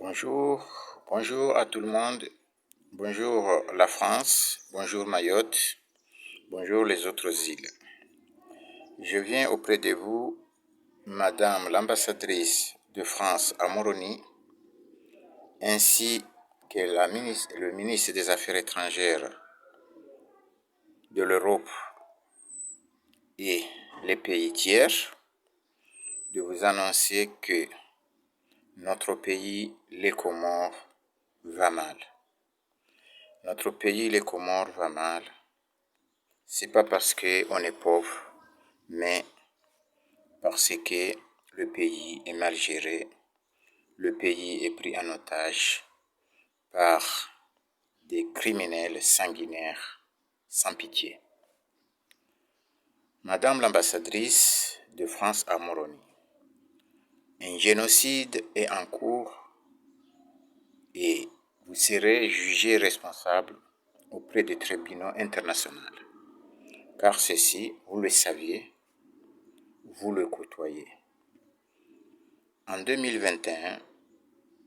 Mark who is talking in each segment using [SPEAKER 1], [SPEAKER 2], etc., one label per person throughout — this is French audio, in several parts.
[SPEAKER 1] Bonjour à tout le monde. Bonjour la France, bonjour Mayotte, bonjour les autres îles. Je viens auprès de vous, Madame l'ambassadrice de France à Moroni, ainsi que le ministre des Affaires étrangères de l'Europe et les pays tiers, de vous annoncer que notre pays, les Comores, va mal. Notre pays, les Comores, va mal. C'est pas parce qu'on est pauvre, mais parce que le pays est mal géré, le pays est pris en otage par des criminels sanguinaires sans pitié. Madame l'ambassadrice de France à Moroni, un génocide est en cours et vous serez jugé responsable auprès des tribunaux internationaux. Car ceci, vous le saviez, vous le côtoyez. En 2021,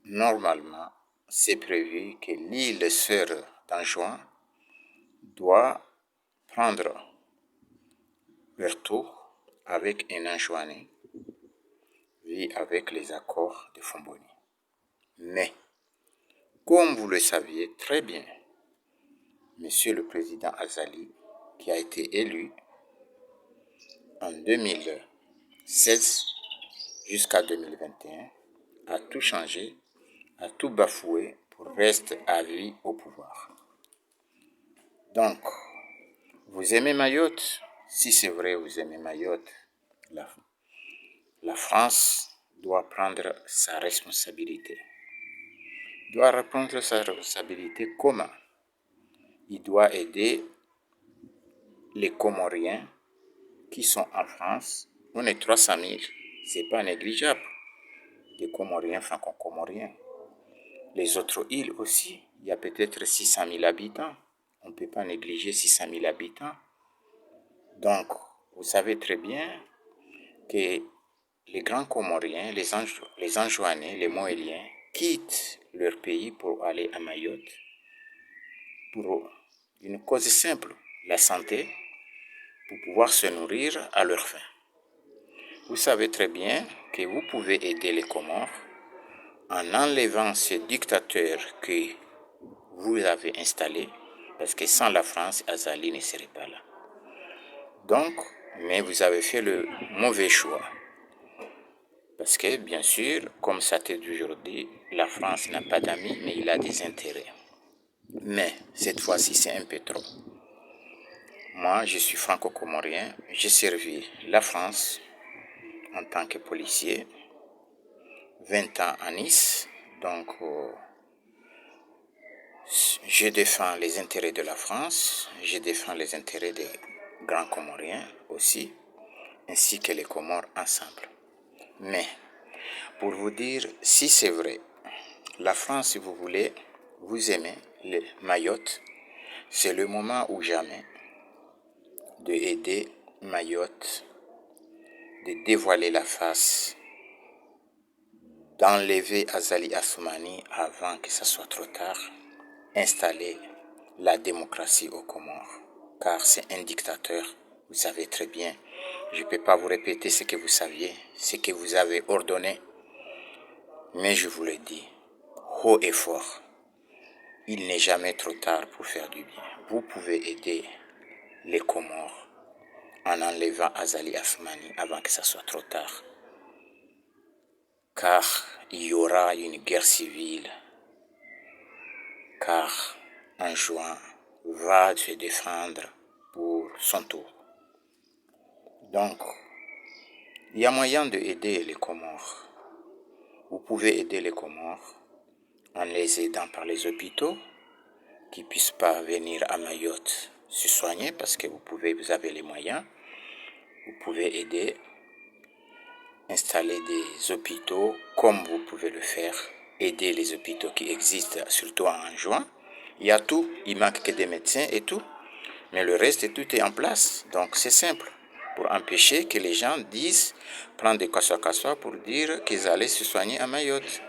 [SPEAKER 1] normalement, c'est prévu que l'île Sœur d'Anjouan doit prendre leur tour avec un Anjouanais, vu avec les accords de Fomboni. Mais, comme vous le saviez très bien, Monsieur le Président Azali, qui a été élu en 2016 jusqu'à 2021, a tout changé, a tout bafoué pour rester à vie au pouvoir. Donc, vous aimez Mayotte? Si c'est vrai, vous aimez Mayotte, la France doit prendre sa responsabilité. Doit reprendre sa responsabilité comment? Il doit aider les Comoriens qui sont en France. On est 300 000, c'est pas négligeable. Les Comoriens, franco-comoriens. Les autres îles aussi, il y a peut-être 600 000 habitants. On ne peut pas négliger 600 000 habitants. Donc, vous savez très bien que les grands Comoriens, les Anjouanais, les Moéliens, quittent leur pays pour aller à Mayotte pour une cause simple, la santé, pour pouvoir se nourrir à leur faim. Vous savez très bien que vous pouvez aider les Comores en enlevant ce dictateur que vous avez installé, parce que sans la France, Azali ne serait pas là. Donc, mais vous avez fait le mauvais choix. Parce que, bien sûr, comme ça t'est toujours dit, la France n'a pas d'amis, mais il a des intérêts. Mais, cette fois-ci, c'est un peu trop. Moi, je suis franco-comorien, j'ai servi la France en tant que policier, 20 ans à Nice, donc je défends les intérêts de la France, je défends les intérêts des grands Comoriens aussi, ainsi que les Comores ensemble. Mais, pour vous dire, si c'est vrai, la France, si vous voulez, vous aimez les Mayotte, c'est le moment ou jamais de aider Mayotte, de dévoiler la face, d'enlever Azali Assoumani avant que ce soit trop tard, installer la démocratie aux Comores, car c'est un dictateur, vous savez très bien. Je ne peux pas vous répéter ce que vous saviez, ce que vous avez ordonné, mais je vous le dis, haut et fort, il n'est jamais trop tard pour faire du bien. Vous pouvez aider les Comores en enlevant Azali Assoumani avant que ce soit trop tard, car il y aura une guerre civile, car un juin va se défendre pour son tour. Donc, il y a moyen d'aider les Comores. Vous pouvez aider les Comores en les aidant par les hôpitaux qui ne puissent pas venir à Mayotte se soigner parce que vous avez les moyens. Vous pouvez aider, installer des hôpitaux comme vous pouvez le faire, aider les hôpitaux qui existent, surtout en juin. Il y a tout, il manque que des médecins et tout, mais le reste, tout est en place. Donc c'est simple, pour empêcher que les gens disent, prendre des kaswa pour dire qu'ils allaient se soigner à Mayotte.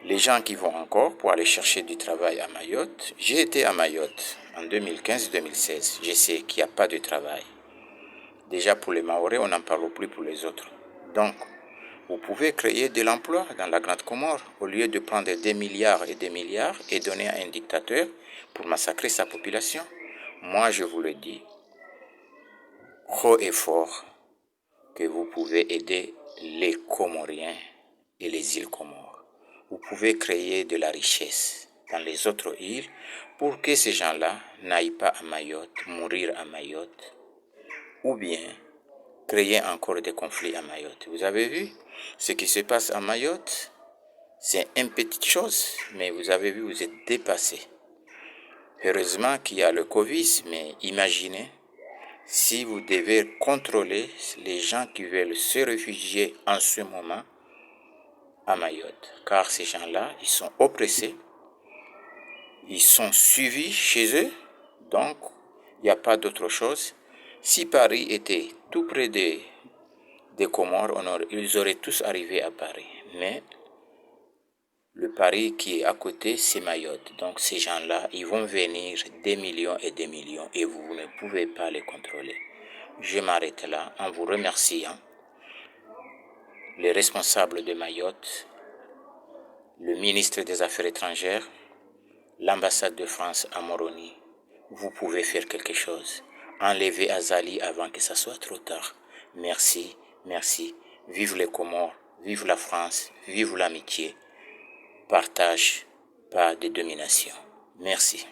[SPEAKER 1] Les gens qui vont encore pour aller chercher du travail à Mayotte, j'ai été à Mayotte en 2015-2016. Je sais qu'il n'y a pas de travail. Déjà pour les Mahorais, on n'en parle plus pour les autres. Donc, vous pouvez créer de l'emploi dans la Grande Comore au lieu de prendre des milliards et donner à un dictateur pour massacrer sa population. Moi, je vous le dis, haut et fort, que vous pouvez aider les Comoriens et les îles Comores. Vous pouvez créer de la richesse dans les autres îles pour que ces gens-là n'aillent pas à Mayotte, mourir à Mayotte, ou bien créer encore des conflits à Mayotte. Vous avez vu ce qui se passe à Mayotte? C'est une petite chose, mais vous avez vu, vous êtes dépassé. Heureusement qu'il y a le Covid, mais imaginez si vous devez contrôler les gens qui veulent se réfugier en ce moment à Mayotte. Car ces gens-là, ils sont oppressés, ils sont suivis chez eux, donc il n'y a pas d'autre chose. Si Paris était tout près des Comores, ils auraient tous arrivé à Paris. Mais le Paris qui est à côté, c'est Mayotte. Donc ces gens-là, ils vont venir des millions et vous ne pouvez pas les contrôler. Je m'arrête là en vous remerciant. Les responsables de Mayotte, le ministre des Affaires étrangères, l'ambassade de France à Moroni, vous pouvez faire quelque chose. Enlevez Azali avant que ça soit trop tard. Merci, merci. Vive les Comores, vive la France, vive l'amitié. Partage, pas de domination. Merci.